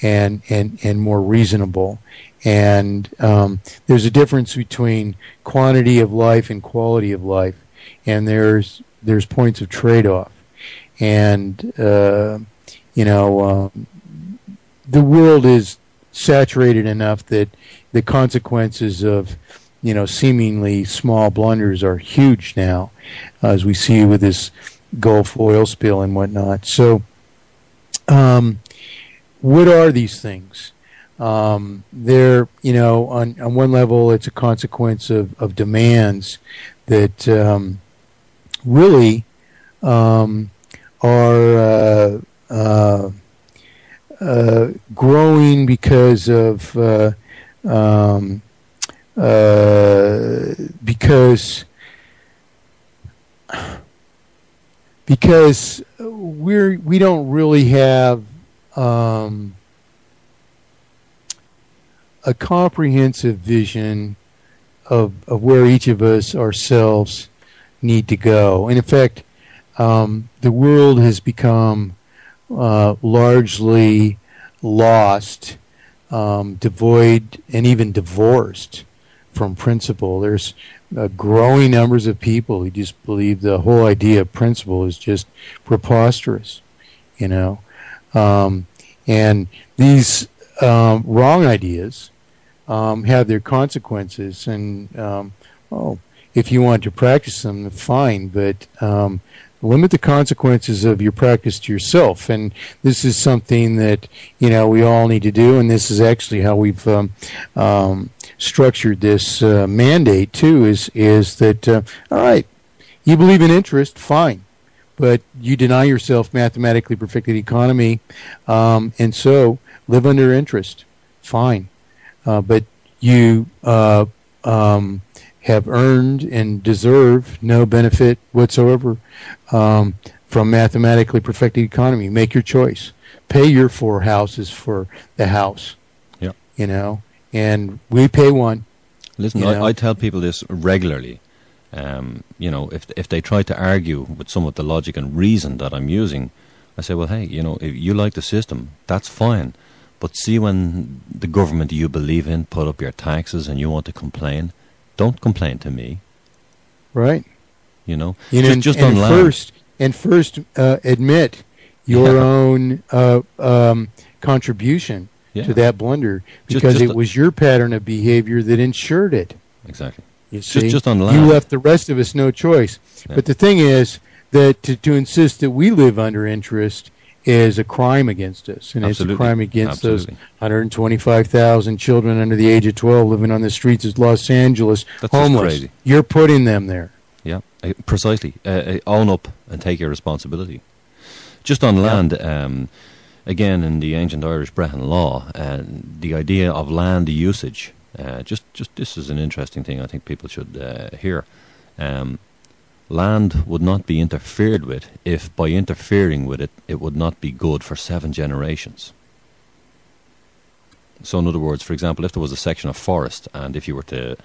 and more reasonable. And there's a difference between quantity of life and quality of life, and there's points of trade-off. And the world is saturated enough that the consequences of seemingly small blunders are huge now, as we see with this Gulf oil spill and whatnot. So, what are these things? They're, on one level, it's a consequence of demands that really are growing because of because we don't really have a comprehensive vision of where each of us ourselves need to go. And in fact, the world has become largely lost, devoid, and even divorced from principle. There's growing numbers of people who just believe the whole idea of principle is just preposterous, and these wrong ideas have their consequences. And if you want to practice them, fine, but limit the consequences of your practice to yourself. And this is something that we all need to do, and this is actually how we've structured this mandate too. Is that all right? You believe in interest, fine, but you deny yourself mathematically perfected economy, and so live under interest, fine, but you have earned and deserve no benefit whatsoever from mathematically perfected economy. Make your choice. Pay your 4 houses for the house. Yeah. And we pay one. Listen, I tell people this regularly. If they try to argue with some of the logic and reason that I'm using, I say, well, hey, if you like the system, that's fine. But see, when the government you believe in put up your taxes and you want to complain, don't complain to me. Right. Just on land. First admit your own contribution to that blunder, because it was your pattern of behavior that ensured it. Exactly. You see? Just on land. You left the rest of us no choice. Yeah. But the thing is that to insist that we live under interest is a crime against us, and Absolutely. It's a crime against those 125,000 children under the age of 12 living on the streets of Los Angeles, That's homeless. Just crazy. You're putting them there. Yeah, precisely. Own up and take your responsibility. Just on land, again, in the ancient Irish Brehon law, the idea of land usage. Just this is an interesting thing I think people should hear. Land would not be interfered with if, by interfering with it, it would not be good for 7 generations. So, in other words, for example, if there was a section of forest, and if you were to,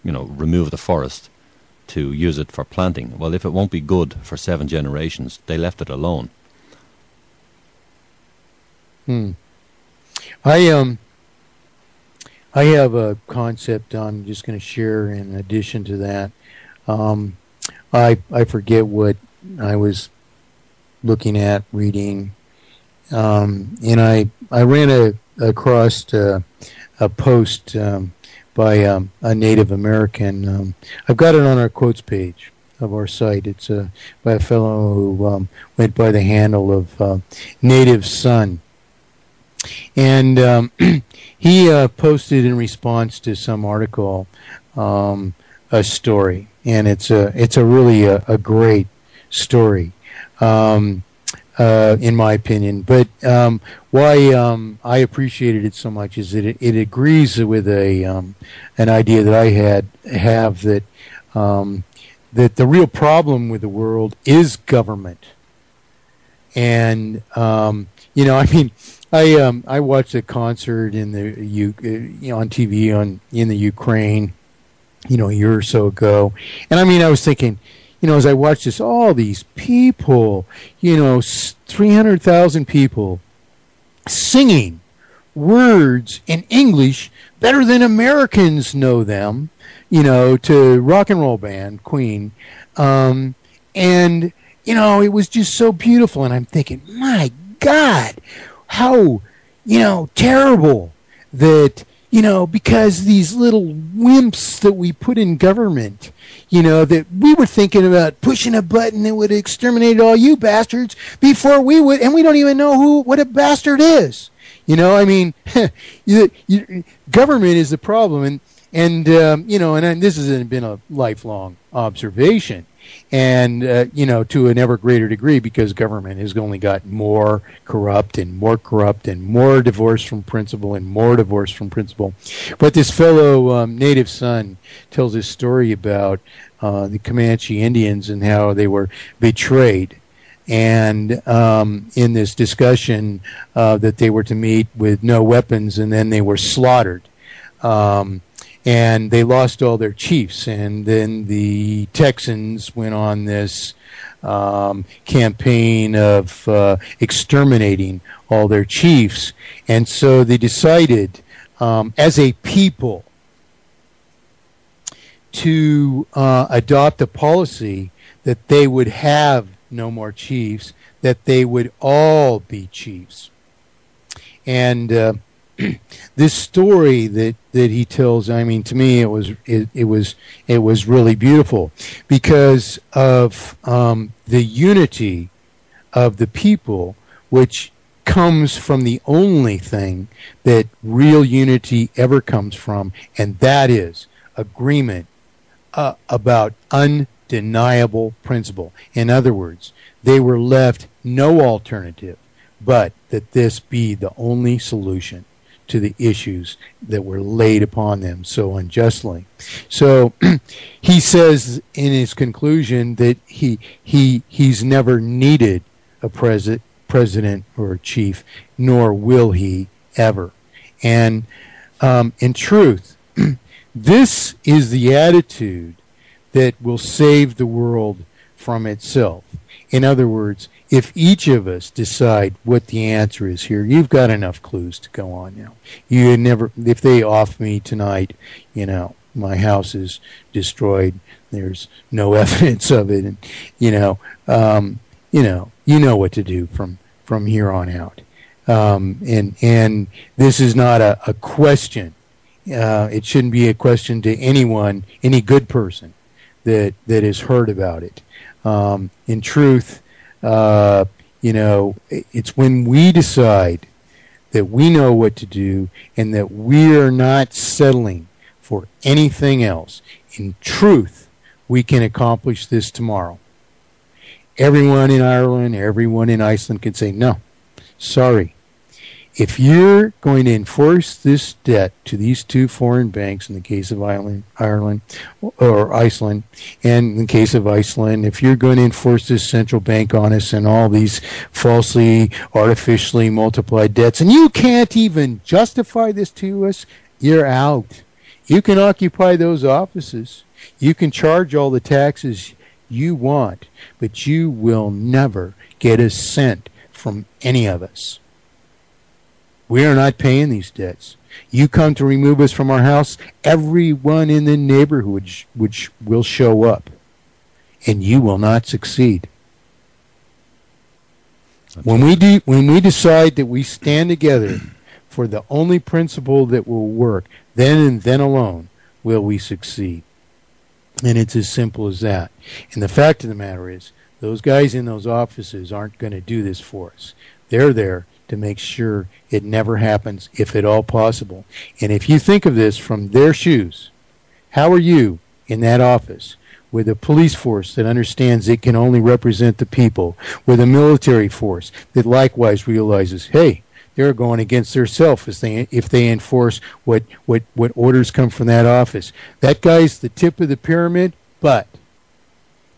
remove the forest to use it for planting, well, if it won't be good for 7 generations, they left it alone. I have a concept I'm just going to share in addition to that. I forget what I was looking at, reading, and I ran across a post by a Native American. I've got it on our quotes page of our site. It's by a fellow who went by the handle of Native Son. And he posted in response to some article a story, and it's a really a great story, in my opinion. But why I appreciated it so much is that it agrees with an idea that I have that that the real problem with the world is government. And I watched a concert in on TV in the Ukraine, a year or so ago, and I was thinking, as I watched this, all these people, 300,000 people singing words in English better than Americans know them, to rock and roll band, Queen. And, it was just so beautiful. And I'm thinking, my God, how, terrible that, because these little wimps that we put in government, that we were thinking about pushing a button that would exterminate all you bastards before we would, and we don't even know what a bastard is. Government is the problem, and this has been a lifelong observation, and to an ever greater degree, because government has only got more corrupt and more divorced from principle and more divorced from principle. But this fellow native son tells this story about the Comanche Indians and how they were betrayed. And in this discussion that they were to meet with no weapons, and then they were slaughtered. And they lost all their chiefs. And then the Texans went on this campaign of exterminating all their chiefs. And so they decided, as a people, to adopt a policy that they would have no more chiefs, that they would all be chiefs. And this story that he tells, I mean, to me, it was really beautiful because of the unity of the people, which comes from the only thing that real unity ever comes from, and that is agreement about undeniable principle. In other words, they were left no alternative but that this be the only solution to the issues that were laid upon them so unjustly. So he says in his conclusion that he's never needed a president or a chief, nor will he ever. And in truth, this is the attitude that will save the world from itself. In other words, if each of us decide what the answer is here, you've got enough clues to go on now. If they off me tonight, my house is destroyed. There's no evidence of it, and you know what to do from here on out. And this is not a question. It shouldn't be a question to anyone, any good person that has heard about it. In truth, it's when we decide that we know what to do and that we are not settling for anything else. In truth, we can accomplish this tomorrow. Everyone in Ireland, everyone in Iceland can say, no, sorry. If you're going to enforce this debt to these two foreign banks, in the case of Ireland, or Iceland, and in the case of Iceland, if you're going to enforce this central bank on us and all these falsely, artificially multiplied debts, and you can't even justify this to us, you're out. You can occupy those offices. You can charge all the taxes you want, but you will never get a cent from any of us. We are not paying these debts. You come to remove us from our house, everyone in the neighborhood which will show up, and you will not succeed. When we decide that we stand together for the only principle that will work, then and then alone will we succeed. And it's as simple as that. And the fact of the matter is, those guys in those offices aren't going to do this for us. They're there to make sure it never happens, if at all possible. And if you think of this from their shoes, how are you in that office with a police force that understands it can only represent the people, with a military force that likewise realizes, hey, they're going against themselves if they enforce what orders come from that office. That guy's the tip of the pyramid, but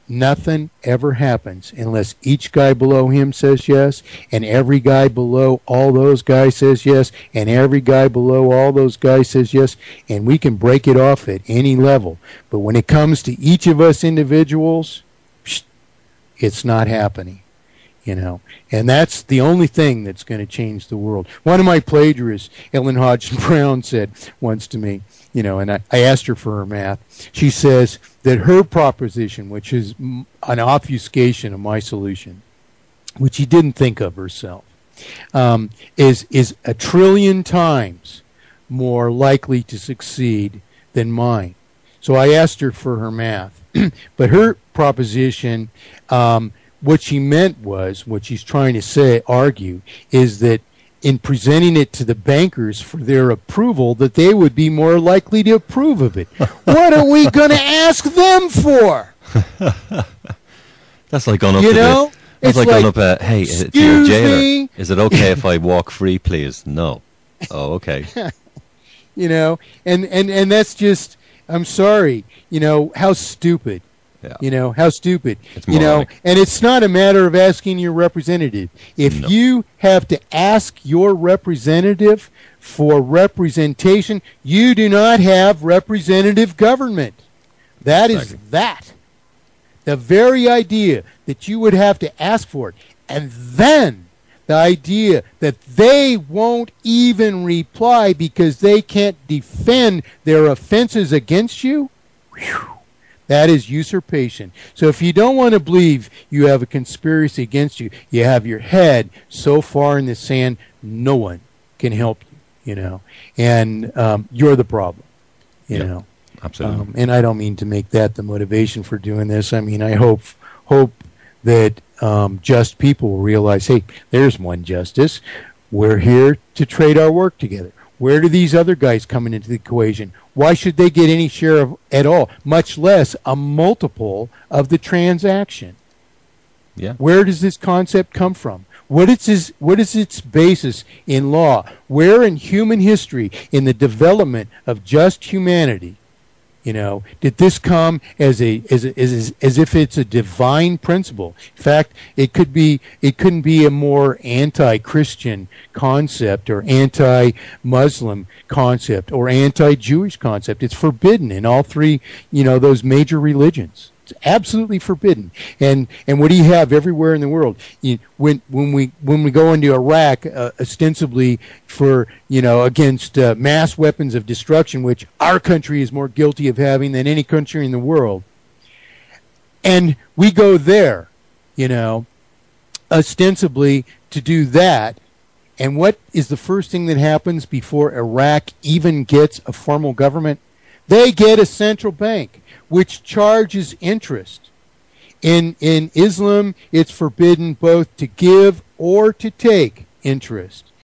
nothing ever happens unless each guy below him says yes, and every guy below all those guys says yes, and every guy below all those guys says yes, and we can break it off at any level. But when it comes to each of us individuals, it's not happening. And that's the only thing that's going to change the world. One of my plagiarists, Ellen Hodgson Brown, said once to me, and I asked her for her math. She says that her proposition, which is an obfuscation of my solution, which she didn't think of herself, is a trillion times more likely to succeed than mine. So I asked her for her math. But her proposition, what she meant was, what she's trying to argue, is that in presenting it to the bankers for their approval, that they would be more likely to approve of it. What are we going to ask them for? That's like going up to the... It's like going up, hey, to your jailer. Is it okay if I walk free, please? No. Oh, okay. And that's just, I'm sorry, how stupid. Yeah. How stupid. It's moronic. And it's not a matter of asking your representative. If you have to ask your representative for representation, you do not have representative government. That is that. The very idea that you would have to ask for it, and then the idea that they won't even reply because they can't defend their offenses against you, that is usurpation. So if you don't want to believe you have a conspiracy against you, you have your head so far in the sand, no one can help you, and you're the problem, you know. Absolutely. And I don't mean to make that the motivation for doing this. I mean, I hope that just people will realize, hey, there's one justice. We're here to trade our work together. Where do these other guys come into the equation? Why should they get any share of at all, much less a multiple of the transaction? Yeah. Where does this concept come from? What is its basis in law? Where in human history, in the development of just humanity, did this come as if it's a divine principle? In fact, it couldn't be a more anti-Christian concept or anti-Muslim concept or anti-Jewish concept. It's forbidden in all three, those major religions. It's absolutely forbidden. And what do you have everywhere in the world? When we go into Iraq, ostensibly for against mass weapons of destruction, which our country is more guilty of having than any country in the world, and we go there, ostensibly to do that. And what is the first thing that happens before Iraq even gets a formal government? They get a central bank, which charges interest. In Islam, it's forbidden both to give or to take interest.